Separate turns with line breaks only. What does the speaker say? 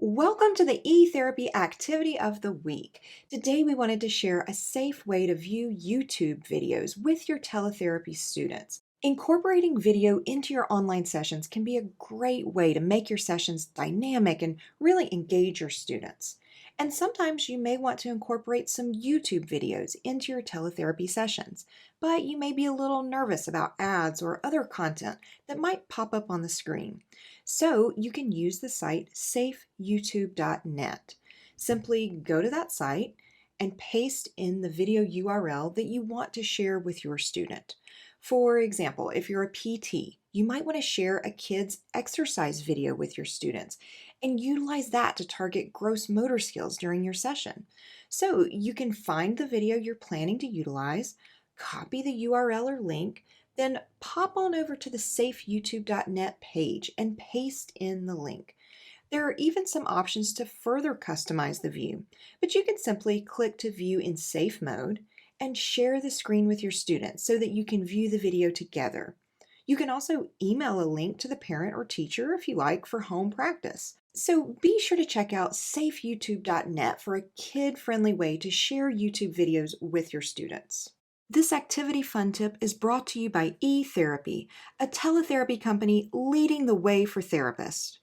Welcome to the e-therapy activity of the week. Today we wanted to share a safe way to view YouTube videos with your teletherapy students. Incorporating video into your online sessions can be a great way to make your sessions dynamic and really engage your students. And sometimes you may want to incorporate some YouTube videos into your teletherapy sessions, but you may be a little nervous about ads or other content that might pop up on the screen. So you can use the site safeyoutube.net. Simply go to that site and paste in the video URL that you want to share with your student. For example, if you're a PT, you might want to share a kid's exercise video with your students and utilize that to target gross motor skills during your session. So you can find the video you're planning to utilize, copy the URL or link, then pop on over to the safeyoutube.net page and paste in the link. There are even some options to further customize the view, but you can simply click to view in safe mode and share the screen with your students so that you can view the video together. You can also email a link to the parent or teacher if you like for home practice. So be sure to check out safeyoutube.net for a kid-friendly way to share YouTube videos with your students. This activity fun tip is brought to you by eTherapy, a teletherapy company leading the way for therapists.